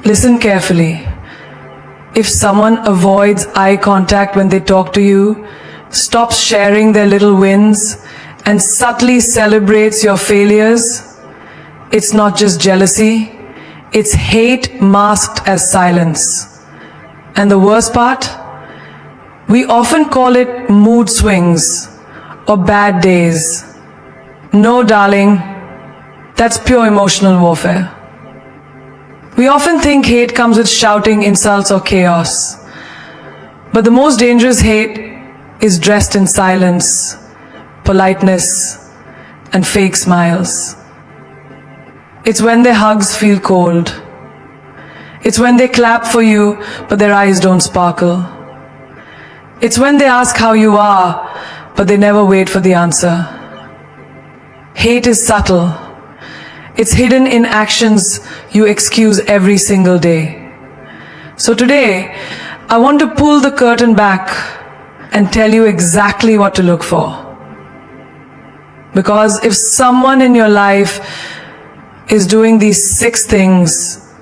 Listen carefully. If someone avoids eye contact when they talk to you, stops sharing their little wins, and subtly celebrates your failures, it's not just jealousy, it's hate masked as silence. And the worst part? We often call it mood swings or bad days. No, darling, that's pure emotional warfare. We often think hate comes with shouting, insults, or chaos. But the most dangerous hate is dressed in silence, politeness, and fake smiles. It's when their hugs feel cold. It's when they clap for you, but their eyes don't sparkle. It's when they ask how you are, but they never wait for the answer. Hate is subtle. It's hidden in actions you excuse every single day. So today, I want to pull the curtain back and tell you exactly what to look for. Because if someone in your life is doing these 6 things,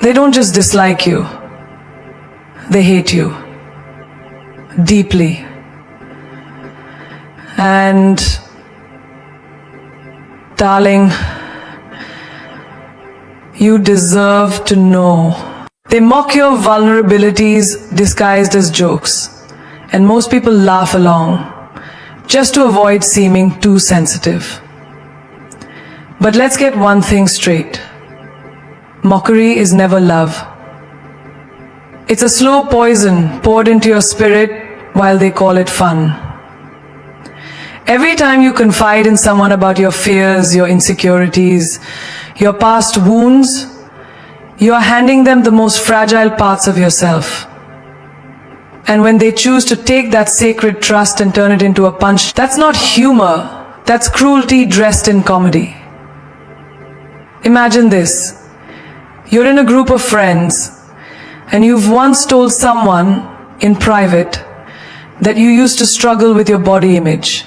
they don't just dislike you, they hate you deeply. And darling, you deserve to know. They mock your vulnerabilities disguised as jokes, and most people laugh along just to avoid seeming too sensitive. But let's get one thing straight. Mockery is never love. It's a slow poison poured into your spirit while they call it fun. Every time you confide in someone about your fears, your insecurities, your past wounds, you are handing them the most fragile parts of yourself. And when they choose to take that sacred trust and turn it into a punch, that's not humor, that's cruelty dressed in comedy. Imagine this. You're in a group of friends, and you've once told someone in private that you used to struggle with your body image.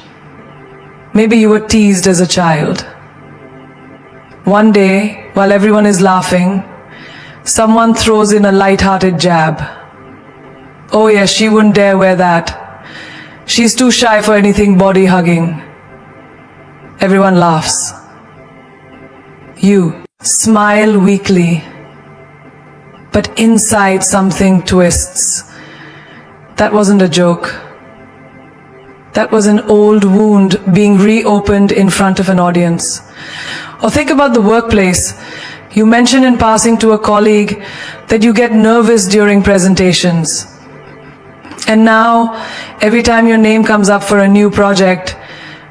Maybe you were teased as a child. One day, while everyone is laughing, someone throws in a light-hearted jab. Oh yes, she wouldn't dare wear that. She's too shy for anything body-hugging. Everyone laughs. You smile weakly, but inside something twists. That wasn't a joke. That was an old wound being reopened in front of an audience. Or think about the workplace. You mention in passing to a colleague that you get nervous during presentations. And now, every time your name comes up for a new project,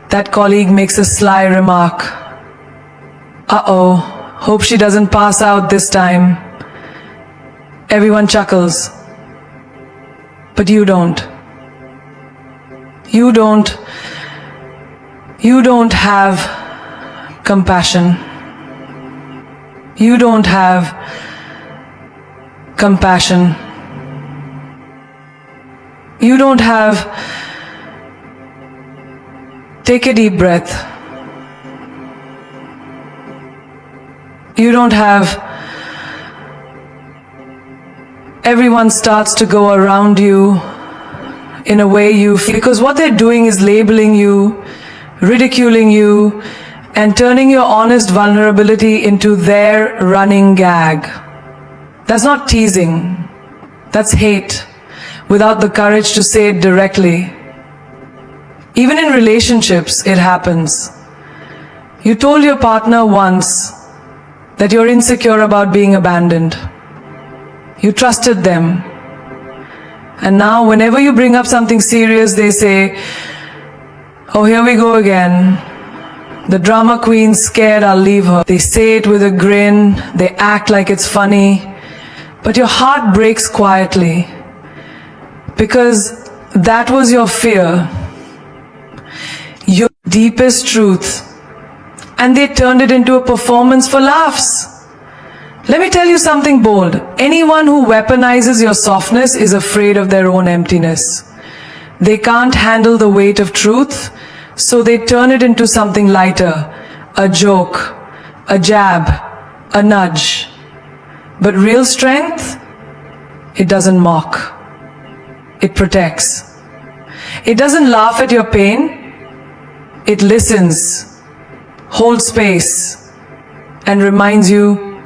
that colleague makes a sly remark. Uh-oh, hope she doesn't pass out this time. Everyone chuckles. But you don't. You don't have compassion. You don't have compassion. You don't have. Take a deep breath. You don't have. Everyone starts to go around you in a way you feel, because what they're doing is labeling you, ridiculing you, and turning your honest vulnerability into their running gag. That's not teasing, that's hate, without the courage to say it directly. Even in relationships, it happens. You told your partner once that you're insecure about being abandoned. You trusted them. And now whenever you bring up something serious, they say, oh, here we go again. The drama queen's scared I'll leave her. They say it with a grin, they act like it's funny, but your heart breaks quietly because that was your fear, your deepest truth, and they turned it into a performance for laughs. Let me tell you something bold. Anyone who weaponizes your softness is afraid of their own emptiness. They can't handle the weight of truth, so they turn it into something lighter, a joke, a jab, a nudge. But real strength, it doesn't mock. It protects. It doesn't laugh at your pain. It listens, holds space, and reminds you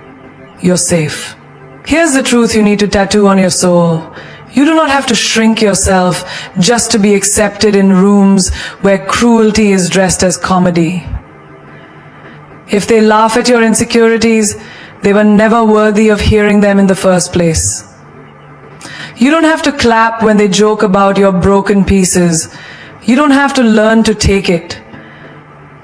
you're safe. Here's the truth you need to tattoo on your soul. You do not have to shrink yourself just to be accepted in rooms where cruelty is dressed as comedy. If they laugh at your insecurities, they were never worthy of hearing them in the first place. You don't have to clap when they joke about your broken pieces. You don't have to learn to take it.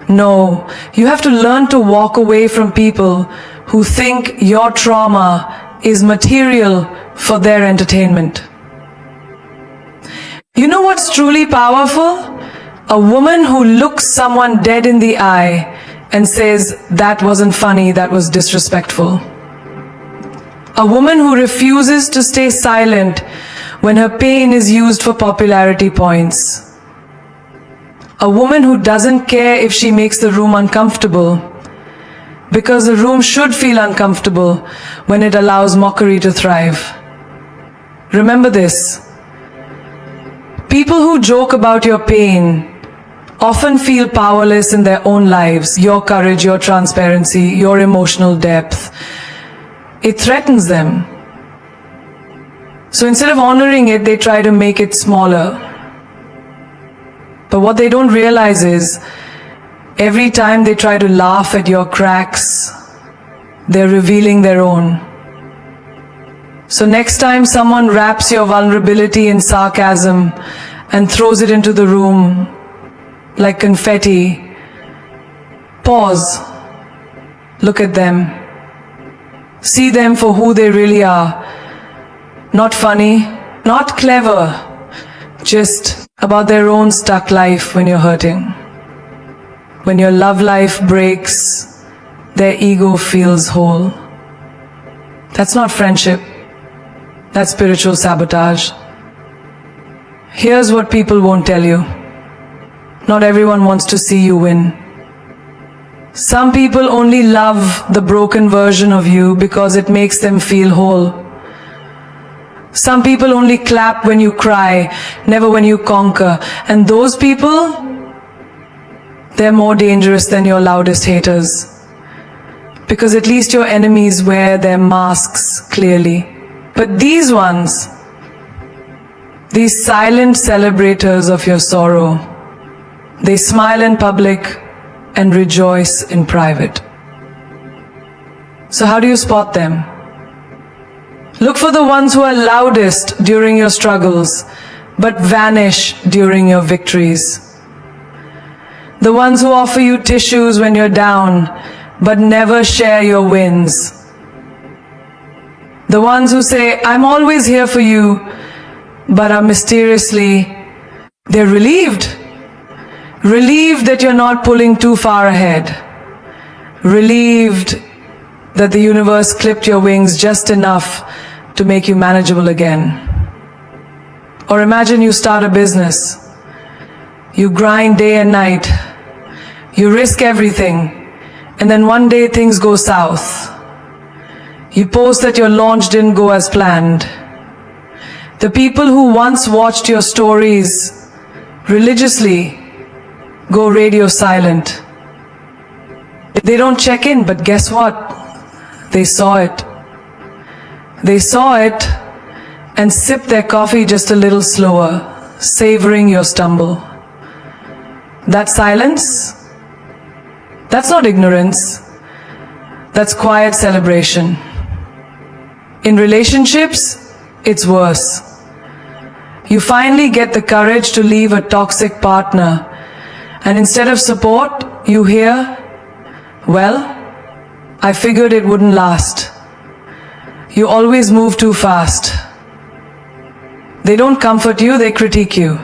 No, you have to learn to walk away from people who think your trauma is material for their entertainment. You know what's truly powerful? A woman who looks someone dead in the eye and says, "That wasn't funny, that was disrespectful." A woman who refuses to stay silent when her pain is used for popularity points. A woman who doesn't care if she makes the room uncomfortable, because the room should feel uncomfortable when it allows mockery to thrive. Remember this. People who joke about your pain often feel powerless in their own lives. Your courage, your transparency, your emotional depth. It threatens them. So instead of honoring it, they try to make it smaller. But what they don't realize is, every time they try to laugh at your cracks, they're revealing their own. So next time someone wraps your vulnerability in sarcasm and throws it into the room like confetti, pause, look at them, see them for who they really are. Not funny, not clever, just about their own stuck life when you're hurting. When your love life breaks, their ego feels whole. That's not friendship. That's spiritual sabotage. Here's what people won't tell you. Not everyone wants to see you win. Some people only love the broken version of you because it makes them feel whole. Some people only clap when you cry, never when you conquer. And those people, they're more dangerous than your loudest haters. Because at least your enemies wear their masks clearly. But these ones, these silent celebrators of your sorrow, they smile in public and rejoice in private. So how do you spot them? Look for the ones who are loudest during your struggles, but vanish during your victories. The ones who offer you tissues when you're down, but never share your wins. The ones who say, "I'm always here for you," but are mysteriously, they're relieved. Relieved that you're not pulling too far ahead. Relieved that the universe clipped your wings just enough to make you manageable again. Or imagine you start a business. You grind day and night. You risk everything. And then one day things go south. You post that your launch didn't go as planned. The people who once watched your stories religiously go radio silent. They don't check in, but guess what? They saw it. They saw it and sipped their coffee just a little slower, savoring your stumble. That silence, that's not ignorance. That's quiet celebration. In relationships, it's worse. You finally get the courage to leave a toxic partner, and instead of support, you hear, "Well, I figured it wouldn't last. You always move too fast." They don't comfort you, they critique you.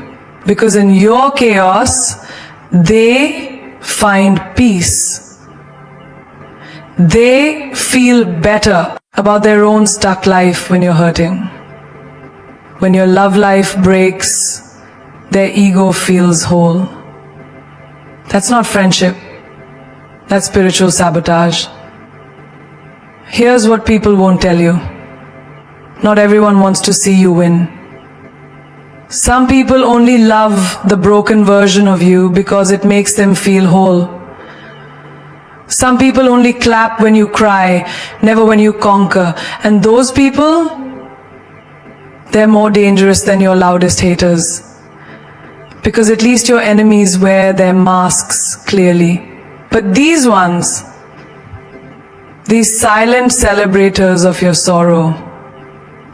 Because in your chaos, they find peace. They feel better about their own stuck life when you're hurting. When your love life breaks, their ego feels whole. That's not friendship. That's spiritual sabotage. Here's what people won't tell you. Not everyone wants to see you win. Some people only love the broken version of you because it makes them feel whole. Some people only clap when you cry, never when you conquer. And those people, they're more dangerous than your loudest haters. Because at least your enemies wear their masks clearly. But these ones, these silent celebrators of your sorrow,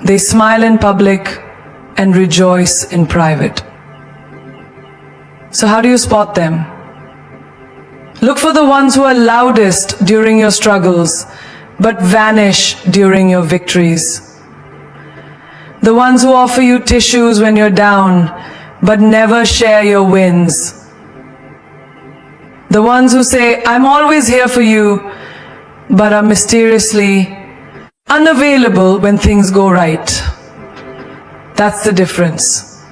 they smile in public and rejoice in private. So how do you spot them? Look for the ones who are loudest during your struggles, but vanish during your victories. The ones who offer you tissues when you're down, but never share your wins. The ones who say, I'm always here for you, but are mysteriously unavailable when things go right. That's the difference.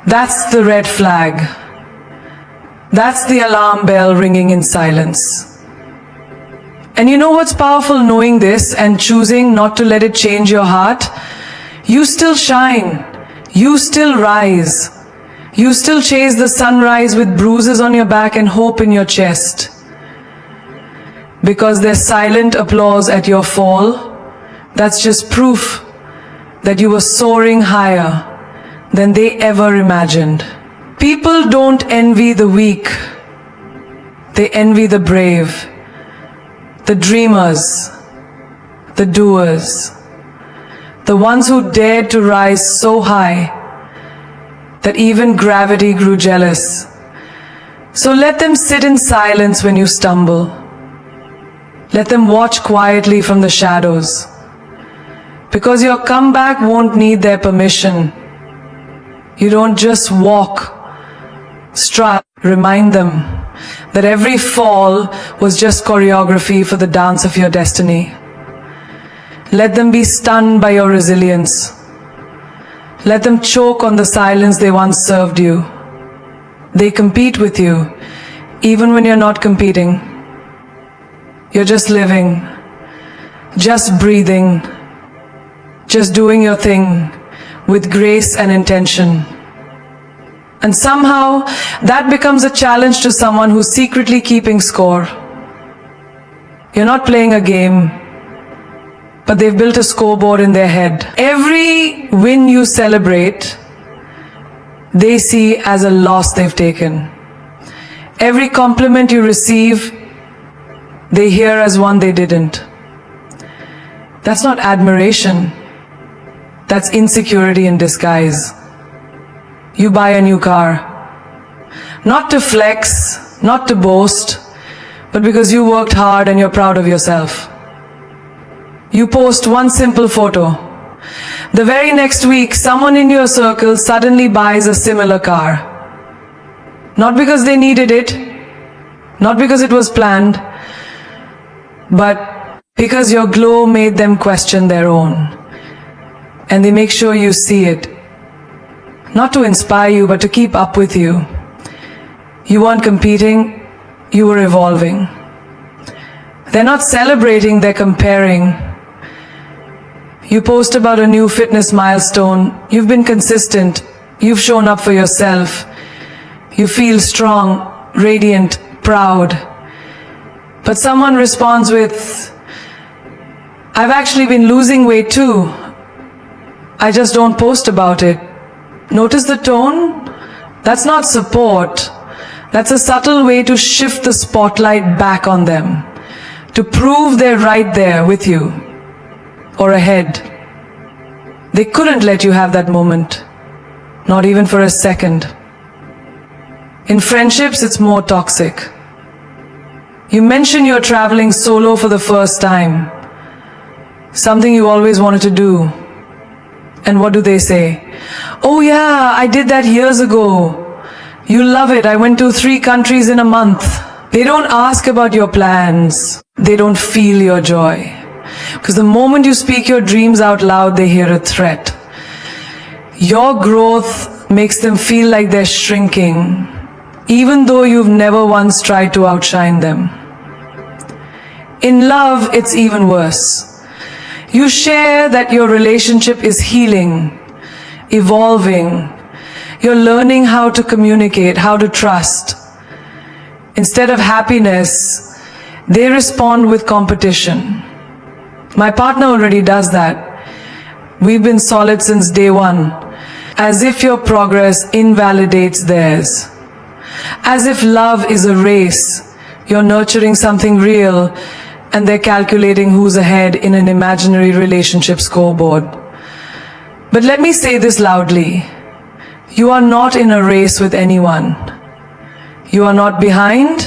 That's the red flag. That's the alarm bell ringing in silence. And you know what's powerful knowing this and choosing not to let it change your heart? You still shine. You still rise. You still chase the sunrise with bruises on your back and hope in your chest. Because their silent applause at your fall, that's just proof that you were soaring higher than they ever imagined. People don't envy the weak. They envy the brave, the dreamers, the doers, the ones who dared to rise so high that even gravity grew jealous. So let them sit in silence when you stumble. Let them watch quietly from the shadows. Because your comeback won't need their permission. You don't just walk. Strut. Remind them that every fall was just choreography for the dance of your destiny. Let them be stunned by your resilience. Let them choke on the silence they once served you. They compete with you, even when you're not competing. You're just living, just breathing, just doing your thing with grace and intention. And somehow, that becomes a challenge to someone who's secretly keeping score. You're not playing a game, but they've built a scoreboard in their head. Every win you celebrate, they see as a loss they've taken. Every compliment you receive, they hear as one they didn't. That's not admiration. That's insecurity in disguise. You buy a new car, not to flex, not to boast, but because you worked hard and you're proud of yourself. You post one simple photo. The very next week, someone in your circle suddenly buys a similar car. Not because they needed it, not because it was planned, but because your glow made them question their own. And they make sure you see it. Not to inspire you, but to keep up with you. You weren't competing, you were evolving. They're not celebrating, they're comparing. You post about a new fitness milestone, you've been consistent, you've shown up for yourself. You feel strong, radiant, proud. But someone responds with, I've actually been losing weight too. I just don't post about it. Notice the tone? That's not support. That's a subtle way to shift the spotlight back on them, to prove they're right there with you, or ahead. They couldn't let you have that moment, not even for a second. In friendships, it's more toxic. You mention you're traveling solo for the first time, something you always wanted to do. And what do they say? Oh yeah, I did that years ago. You love it. I went to 3 countries in a month. They don't ask about your plans. They don't feel your joy. Because the moment you speak your dreams out loud, they hear a threat. Your growth makes them feel like they're shrinking, even though you've never once tried to outshine them. In love, it's even worse. You share that your relationship is healing, evolving. You're learning how to communicate, how to trust. Instead of happiness, they respond with competition. My partner already does that. We've been solid since day one, as if your progress invalidates theirs. As if love is a race, you're nurturing something real, and they're calculating who's ahead in an imaginary relationship scoreboard. But let me say this loudly. You are not in a race with anyone. You are not behind.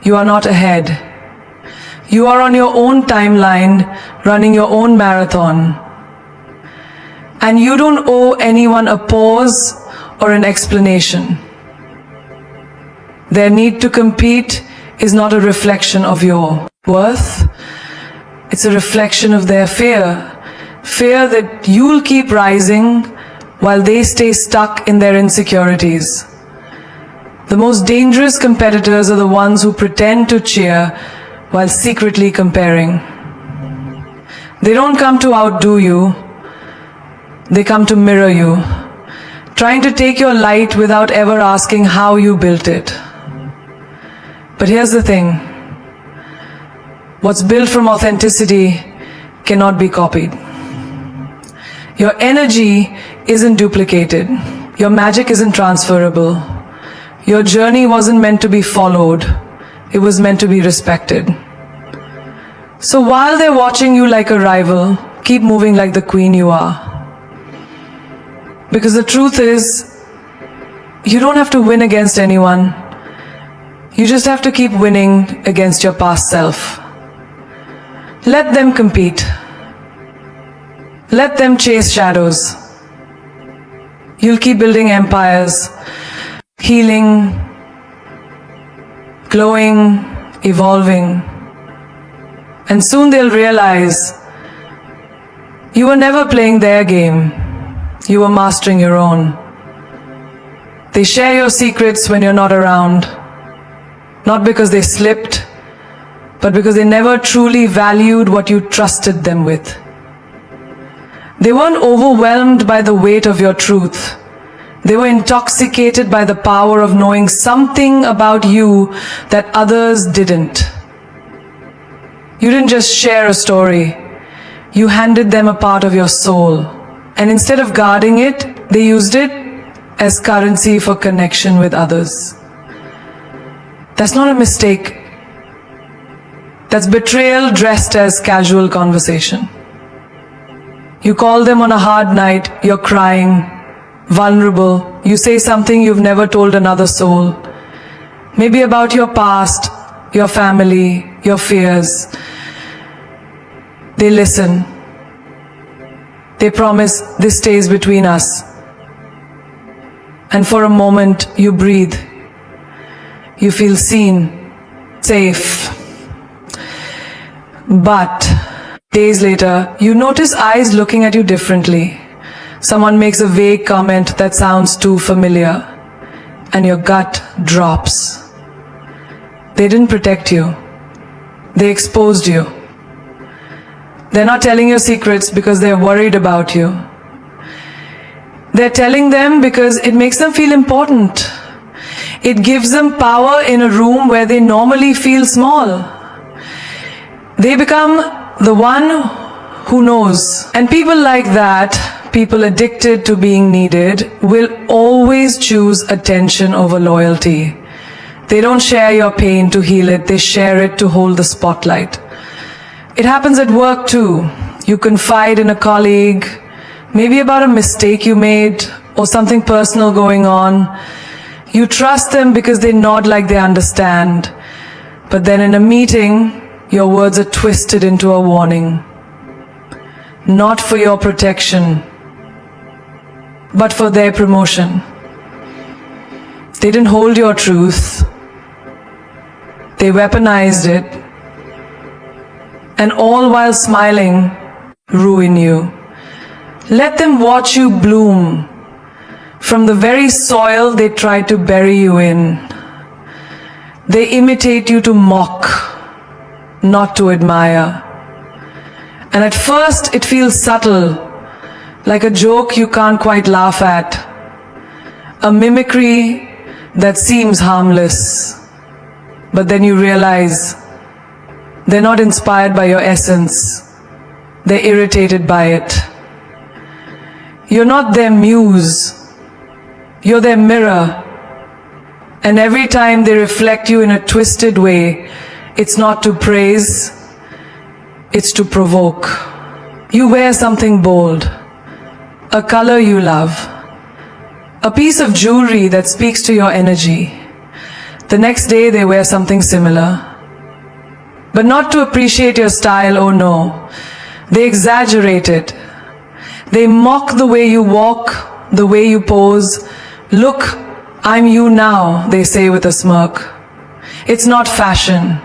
You are not ahead. You are on your own timeline, running your own marathon. And you don't owe anyone a pause or an explanation. Their need to compete is not a reflection of your worth. It's a reflection of their fear. Fear that you'll keep rising while they stay stuck in their insecurities. The most dangerous competitors are the ones who pretend to cheer while secretly comparing. They don't come to outdo you. They come to mirror you, trying to take your light without ever asking how you built it. But here's the thing. What's built from authenticity cannot be copied. Your energy isn't duplicated. Your magic isn't transferable. Your journey wasn't meant to be followed. It was meant to be respected. So while they're watching you like a rival, keep moving like the queen you are. Because the truth is, you don't have to win against anyone. You just have to keep winning against your past self. Let them compete. Let them chase shadows. You'll keep building empires, healing, glowing, evolving. And soon they'll realize you were never playing their game. You were mastering your own. They share your secrets when you're not around. Not because they slipped, but because they never truly valued what you trusted them with. They weren't overwhelmed by the weight of your truth. They were intoxicated by the power of knowing something about you that others didn't. You didn't just share a story. You handed them a part of your soul. And instead of guarding it, they used it as currency for connection with others. That's not a mistake. That's betrayal dressed as casual conversation. You call them on a hard night, you're crying, vulnerable. You say something you've never told another soul. Maybe about your past, your family, your fears. They listen. They promise this stays between us. And for a moment, you breathe. You feel seen, safe. But days later, you notice eyes looking at you differently. Someone makes a vague comment that sounds too familiar, and your gut drops. They didn't protect you. They exposed you. They're not telling your secrets because they're worried about you. They're telling them because it makes them feel important. It gives them power in a room where they normally feel small. They become the one who knows. And people like that, people addicted to being needed, will always choose attention over loyalty. They don't share your pain to heal it, they share it to hold the spotlight. It happens at work too. You confide in a colleague, maybe about a mistake you made or something personal going on. You trust them because they nod like they understand. But then in a meeting, your words are twisted into a warning. Not for your protection, but for their promotion. They didn't hold your truth. They weaponized it. And all while smiling, ruin you. Let them watch you bloom from the very soil they tried to bury you in. They imitate you to mock, not to admire. And at first it feels subtle, like a joke you can't quite laugh at, a mimicry that seems harmless. But then you realize they're not inspired by your essence, they're irritated by it. You're not their muse, you're their mirror. And every time they reflect you in a twisted way, it's not to praise, it's to provoke. You wear something bold, a color you love, a piece of jewelry that speaks to your energy. The next day they wear something similar. But not to appreciate your style, oh no. They exaggerate it. They mock the way you walk, the way you pose. Look, I'm you now, they say with a smirk. It's not fashion,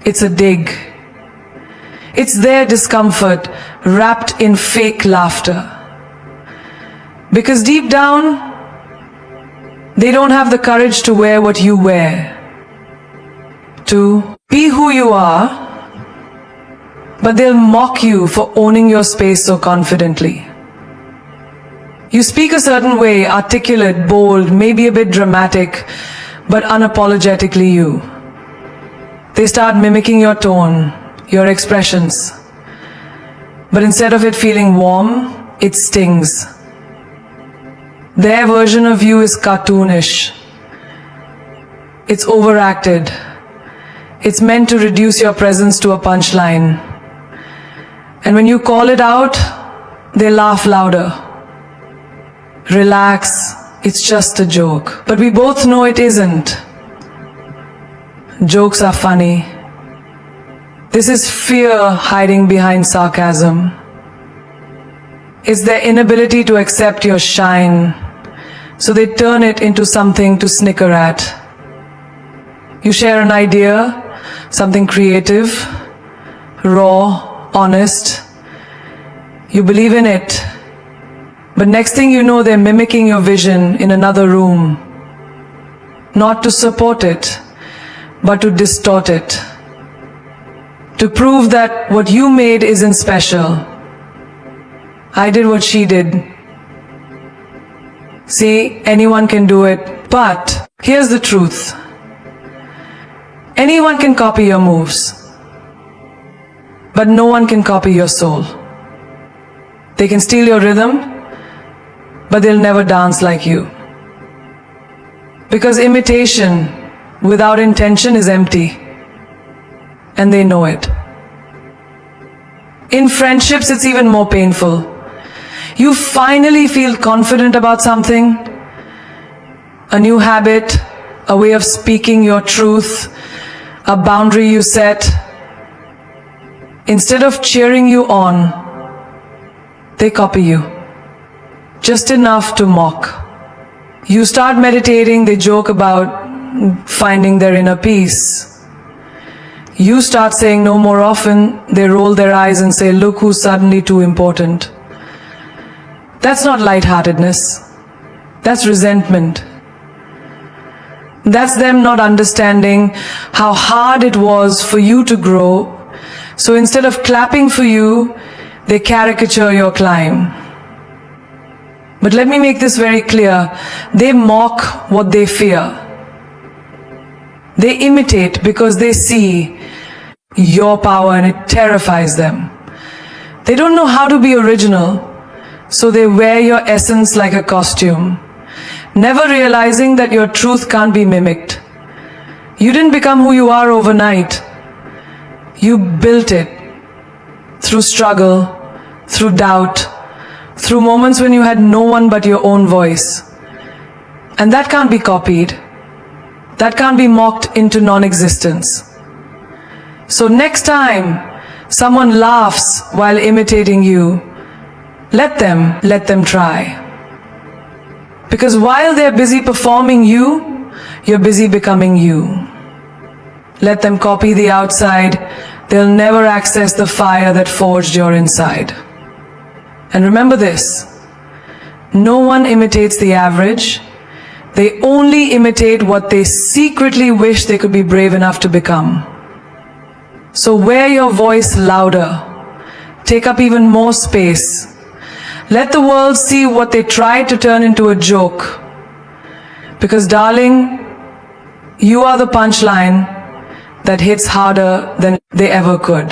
it's a dig. It's their discomfort wrapped in fake laughter. Because deep down, they don't have the courage to wear what you wear. To be who you are, but they'll mock you for owning your space so confidently. You speak a certain way, articulate, bold, maybe a bit dramatic, but unapologetically you. They start mimicking your tone, your expressions. But instead of it feeling warm, it stings. Their version of you is cartoonish. It's overacted. It's meant to reduce your presence to a punchline. And when you call it out, they laugh louder. Relax, it's just a joke. But we both know it isn't. Jokes are funny. This is fear hiding behind sarcasm. It's their inability to accept your shine, so they turn it into something to snicker at. You share an idea, something creative, raw, honest. You believe in it, but next thing you know, they're mimicking your vision in another room. Not to support it, but to distort it. To prove that what you made isn't special. I did what she did. See, anyone can do it. But here's the truth. Anyone can copy your moves, but no one can copy your soul. They can steal your rhythm, but they'll never dance like you. Because imitation without intention is empty, and they know it. In friendships, it's even more painful. You finally feel confident about something, a new habit, a way of speaking your truth, a boundary you set. Instead of cheering you on, they copy you, just enough to mock. You start meditating, they joke about finding their inner peace. You start saying no more often, they roll their eyes and say, look who's suddenly too important. That's not lightheartedness. That's resentment. That's them not understanding how hard it was for you to grow. So instead of clapping for you, they caricature your climb. But let me make this very clear. They mock what they fear. They imitate because they see your power and it terrifies them. They don't know how to be original. So they wear your essence like a costume, never realizing that your truth can't be mimicked. You didn't become who you are overnight. You built it through struggle, through doubt, through moments when you had no one but your own voice. And that can't be copied. That can't be mocked into non-existence. So next time someone laughs while imitating you, let them try. Because while they're busy performing you, you're busy becoming you. Let them copy the outside, they'll never access the fire that forged your inside. And remember this, no one imitates the average, they only imitate what they secretly wish they could be brave enough to become. So wear your voice louder. Take up even more space. Let the world see what they tried to turn into a joke. Because darling, you are the punchline that hits harder than they ever could.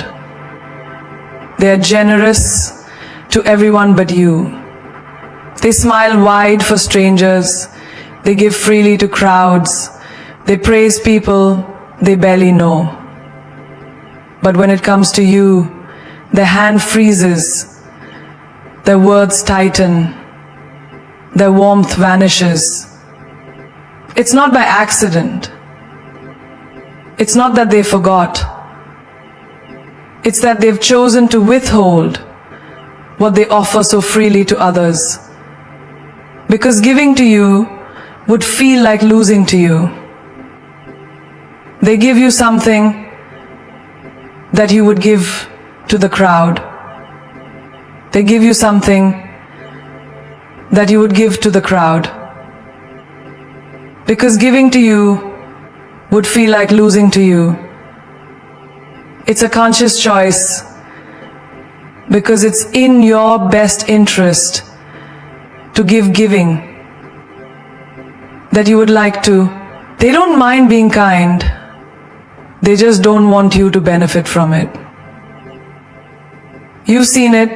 They are generous to everyone but you. They smile wide for strangers. They give freely to crowds. They praise people they barely know. But when it comes to you, their hand freezes, their words tighten, their warmth vanishes. It's not by accident. It's not that they forgot. It's that they've chosen to withhold what they offer so freely to others. Because giving to you would feel like losing to you. They give you something that you would give to the crowd. They give you something that you would give to the crowd. Because giving to you would feel like losing to you. It's a conscious choice because it's in your best interest to give giving that you would like to. They don't mind being kind. They just don't want you to benefit from it. You've seen it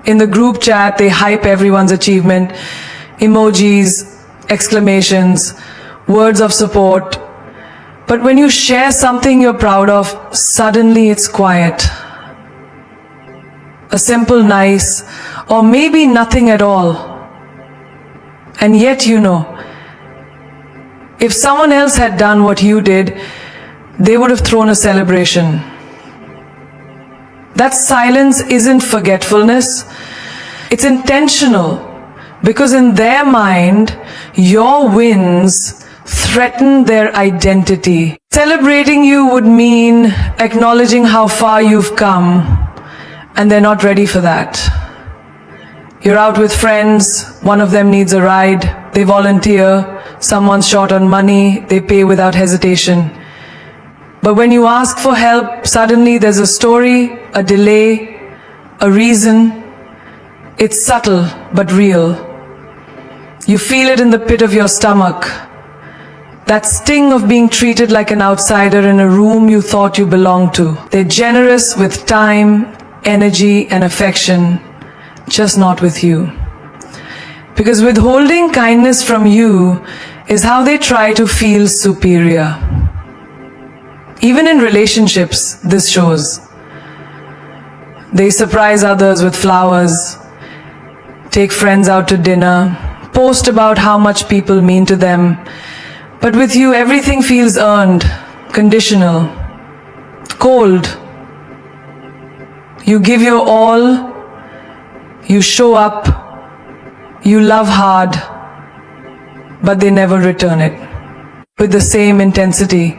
in the group chat. They hype everyone's achievement, emojis, exclamations, words of support. But when you share something you're proud of, suddenly it's quiet. A simple nice, or maybe nothing at all. And yet you know, if someone else had done what you did, they would have thrown a celebration. That silence isn't forgetfulness, it's intentional. Because in their mind, your wins threaten their identity. Celebrating you would mean acknowledging how far you've come, and they're not ready for that. You're out with friends, one of them needs a ride, they volunteer, someone's short on money, they pay without hesitation. But when you ask for help, suddenly there's a story, a delay, a reason. It's subtle but real. You feel it in the pit of your stomach. That sting of being treated like an outsider in a room you thought you belonged to. They're generous with time, energy, and affection, just not with you. Because withholding kindness from you is how they try to feel superior. Even in relationships, this shows. They surprise others with flowers, take friends out to dinner, post about how much people mean to them. But with you, everything feels earned, conditional, cold. You give your all, you show up, you love hard, but they never return it with the same intensity.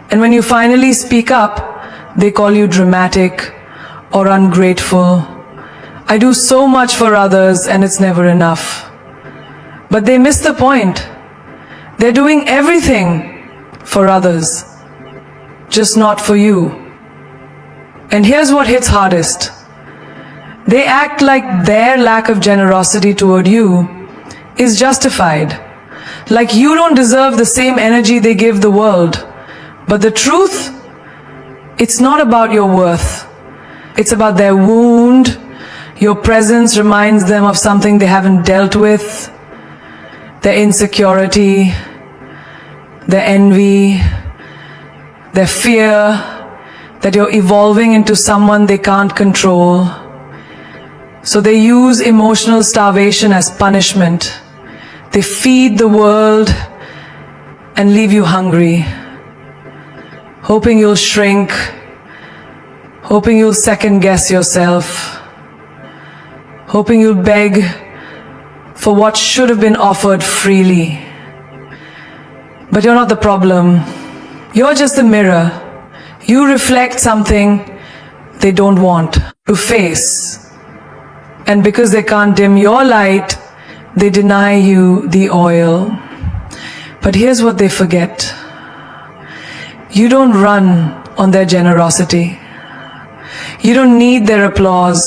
And when you finally speak up, they call you dramatic or ungrateful. I do so much for others and it's never enough. But they miss the point. They're doing everything for others, just not for you. And here's what hits hardest. They act like their lack of generosity toward you is justified. Like you don't deserve the same energy they give the world. But the truth, it's not about your worth. It's about their wound. Your presence reminds them of something they haven't dealt with. Their insecurity, their envy, their fear that you're evolving into someone they can't control. So they use emotional starvation as punishment. They feed the world and leave you hungry, hoping you'll shrink, hoping you'll second guess yourself, hoping you'll beg for what should have been offered freely. But you're not the problem. You're just the mirror. You reflect something they don't want to face. And because they can't dim your light, they deny you the oil. But here's what they forget. You don't run on their generosity. You don't need their applause,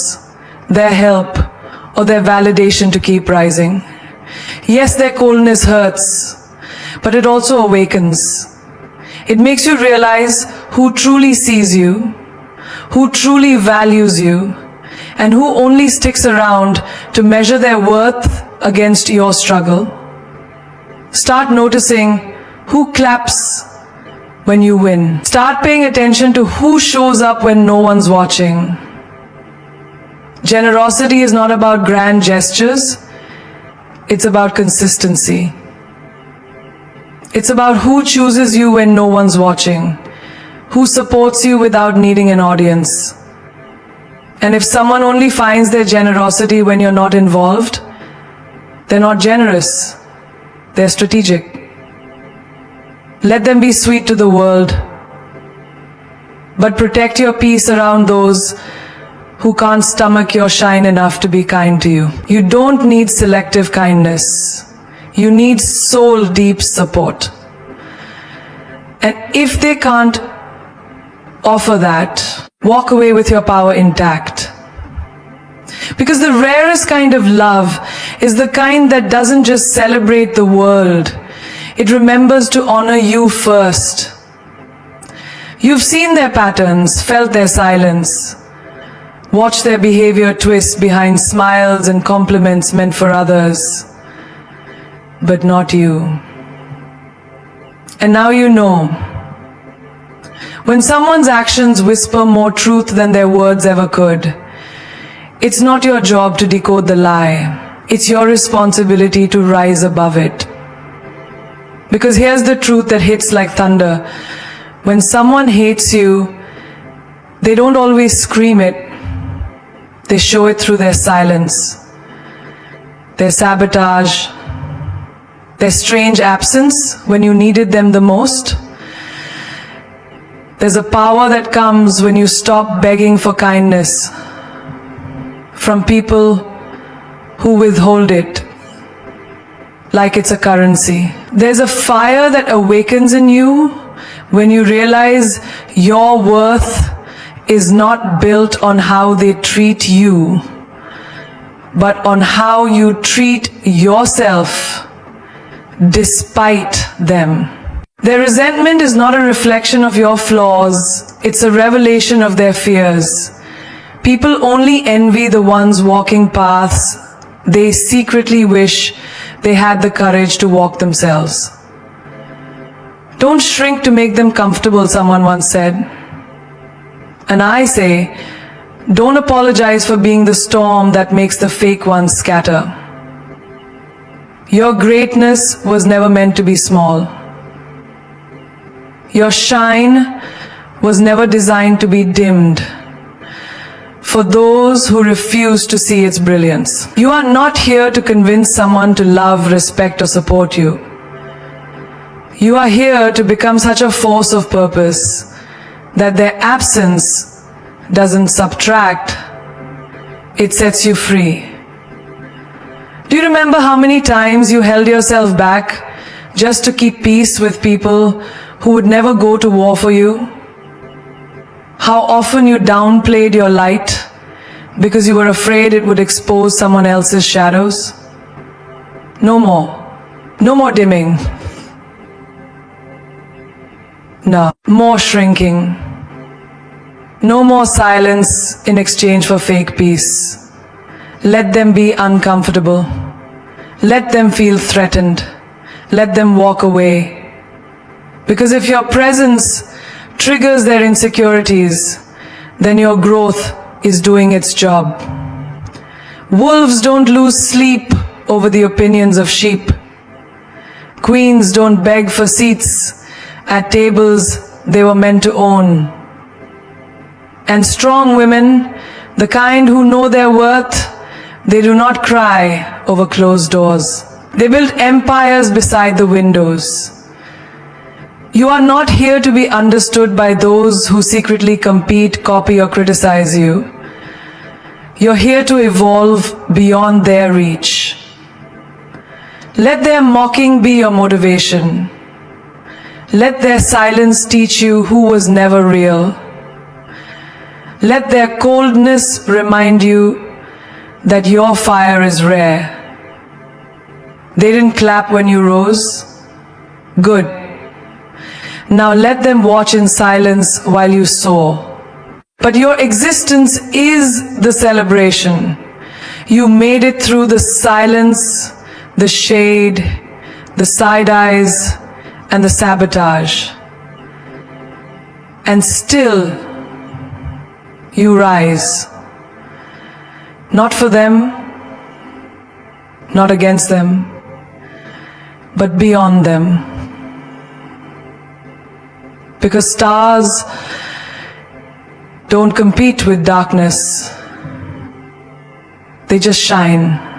their help, or their validation to keep rising. Yes, their coldness hurts, but it also awakens. It makes you realize who truly sees you, who truly values you, and who only sticks around to measure their worth against your struggle. Start noticing who claps when you win. Start paying attention to who shows up when no one's watching. Generosity is not about grand gestures, it's about consistency. It's about who chooses you when no one's watching, who supports you without needing an audience. And if someone only finds their generosity when you're not involved, they're not generous, they're strategic. Let them be sweet to the world, but protect your peace around those who can't stomach your shine enough to be kind to you. You don't need selective kindness. You need soul-deep support. And if they can't offer that, walk away with your power intact. Because the rarest kind of love is the kind that doesn't just celebrate the world. It remembers to honor you first. You've seen their patterns, felt their silence, watched their behavior twist behind smiles and compliments meant for others, but not you. And now you know. When someone's actions whisper more truth than their words ever could, it's not your job to decode the lie. It's your responsibility to rise above it. Because here's the truth that hits like thunder. When someone hates you, they don't always scream it. They show it through their silence, their sabotage, their strange absence when you needed them the most. There's a power that comes when you stop begging for kindness from people who withhold it like it's a currency. There's a fire that awakens in you when you realize your worth is not built on how they treat you, but on how you treat yourself despite them. Their resentment is not a reflection of your flaws, it's a revelation of their fears. People only envy the ones walking paths they secretly wish they had the courage to walk themselves. Don't shrink to make them comfortable, someone once said. And I say, don't apologize for being the storm that makes the fake ones scatter. Your greatness was never meant to be small. Your shine was never designed to be dimmed for those who refuse to see its brilliance. You are not here to convince someone to love, respect, or support you. You are here to become such a force of purpose that their absence doesn't subtract, it sets you free. Do you remember how many times you held yourself back just to keep peace with people who would never go to war for you? How often you downplayed your light because you were afraid it would expose someone else's shadows? No more. No more dimming. No more shrinking. No more silence in exchange for fake peace. Let them be uncomfortable. Let them feel threatened. Let them walk away. Because if your presence triggers their insecurities, then your growth is doing its job. Wolves don't lose sleep over the opinions of sheep. Queens don't beg for seats at tables they were meant to own. And strong women, the kind who know their worth, they do not cry over closed doors. They build empires beside the windows. You are not here to be understood by those who secretly compete, copy, or criticize you. You're here to evolve beyond their reach. Let their mocking be your motivation. Let their silence teach you who was never real. Let their coldness remind you that your fire is rare. They didn't clap when you rose. Good. Now let them watch in silence while you soar. But your existence is the celebration. You made it through the silence, the shade, the side eyes, and the sabotage. And still, you rise. Not for them, not against them, but beyond them. Because stars don't compete with darkness. They just shine.